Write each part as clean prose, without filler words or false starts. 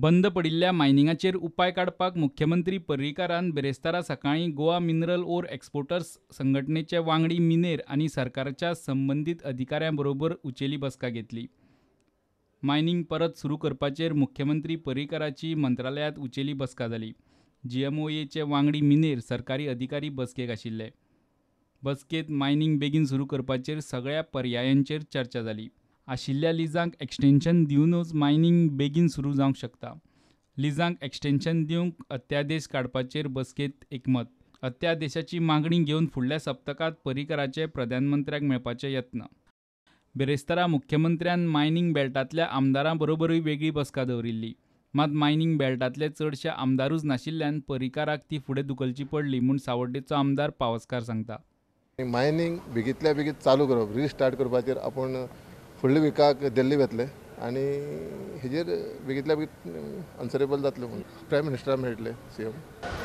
बंद पडिल्ल्या मायनिंगाचेर उपाय काडपाक मुख्यमंत्री पर्रीकारान बेरेस्तारा सकाळीं गोवा मिनरल ओर एक्सपोर्टर्स संघटनेचे वांगडी मिनेर आनी सरकाराच्या संबंदीत अधिकाऱ्यां बरोबर उंचेली बसका घेतली. मायनिंग परत सुरू करपाचेर मुख्यमंत्री पर्रीकाराची मंत्रालयांत उंचेली बसका जाली. GMOAचे वांगडी मिनेर सरकारी अधिकारी बसकेक आशिल्ले. बसकेंत मायनिंग बेगीन सुरू करपाचेर सगळ्या पर्यायांचेर चर्चा जाली. आशिल्ल्या लिजांक एक्सटेन्शन दिवनूच मायनिंग बेगीन सुरू जावंक शकता. लिजांक एक्सटेन्शन दिवंक अध्यादेश काडपाचेर बसकेंत एकमत. अध्यादेशाची मागणी घेवन फुडल्या सप्तकांत पर्रीकाराचे प्रधानमंत्र्याक मेळपाचे यत्न. बेरेस्तारा मुख्यमंत्र्यान मायनिंग बेल्टांतल्या आमदारां बरोबरूय वेगळी बसका दवरिल्ली. मात मायनिंग बेल्टांतले चडशे आमदारूच नाशिल्ल्यान पर्रीकाराक ती फुडें धुकलची पडली म्हूण सावड्डेचो आमदार पावसकार सांगता. मायनिंग बेगींतल्या बेगीन चालू करप, रिस्टार्ट करपाचेर आपूण फुडल्या विकाक दिल्ली वतले आनी हेजेर बेगींतल्या बेगीन आन्सरेबल जातले म्हणून प्रायम मिनिस्टराक मेळटले CM.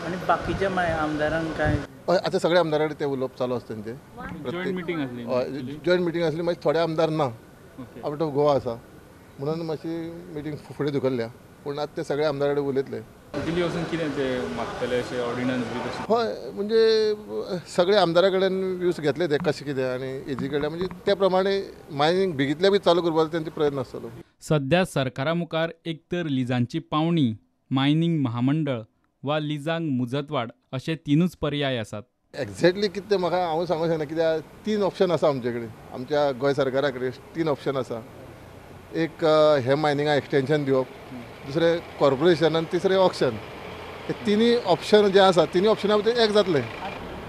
आणि बाकीच्या म्हणून काय आतां सगळ्या आमदारां कडेन ते उलोवप चालू आसता तेंचे. जॉयंट मिटींग आसली. जॉयंट मिटींग आसली, मागीर थोडे आमदार ना, आउट ऑफ गोवा आसा म्हणून मातशी मिटींग फुडें धुकल्ल्या. पूण आतां ते सगळ्या आमदारा कडेन उलयतले. दिल्ली वचून कितें ते मागतले अशें ऑर्डिनन्स बी तशें? हय, म्हणजे सगळे आमदारा कडेन व्यूज घेतले ते कशें कितें आनी हेजी कडेन म्हणजे त्या प्रमाणे मायनिंग बेगींतल्या बेगीन चालू करपाचो तेंचो प्रयत्न आसतलो. सध्या सरकारा मुखार एकतर लिजांची पावणी, मायनिंग महामंडळ वा लिजांक मुजतवाड अशे तीनूच पर्याय आसात. एक्झॅक्टली कितें तें म्हाका हांव सांगूंक शकना, कित्याक 3 ऑप्शन आसा आमचे कडेन. आमच्या गोंय सरकारा कडेन 3 ऑप्शन आसा. एक हे मायनिंगा एक्सटेन्शन दिवप, दुसरें कॉर्पोरेशन आनी तिसरें ऑक्शन. हे तिनूय ऑप्शन जे आसा तिनूय ऑप्शना भितर एक जातले.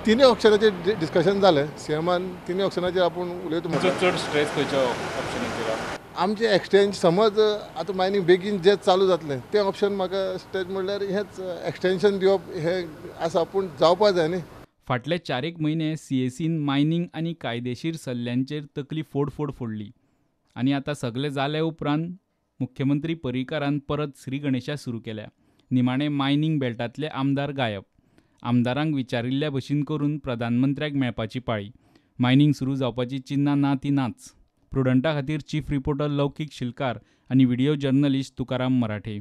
तिनूय ऑप्शनाचेर डिस्कशन जालें CMान. तिनूय ऑप्शनाचेर आपूण उलयता. चड स्ट्रेस खंयच्या ऑप्शनाचेर? आमचे एक्सटेंज समज आतां मायनिंग बेगीन जे चालू जातलें तें ऑप्शन म्हाका स्टेज म्हणल्यार हेच एक्सटेन्शन दिवप हे आसा, पूण जावपा जाय न्ही. फाटले 4 म्हयने CACन मायनिंग आनी कायदेशीर सल्ल्यांचेर तकली फोड फोडली आनी आतां सगळें जाले उपरांत मुख्यमंत्री पर्रीकारान परत श्री गणेशा सुरू केल्या. निमाणे मायनिंग बेल्टांतले आमदार गायब. आमदारांक विचारिल्ल्या भशेन करून प्रधानमंत्र्याक मेळपाची पाळी. मायनिंग सुरू जावपाची चिन्नां ना ती नाच. प्रुडंटा खातीर चीफ रिपोर्टर लौकीक शिलकार आनी व्हिडिओ जर्नलिस्ट तुकाराम मराठे.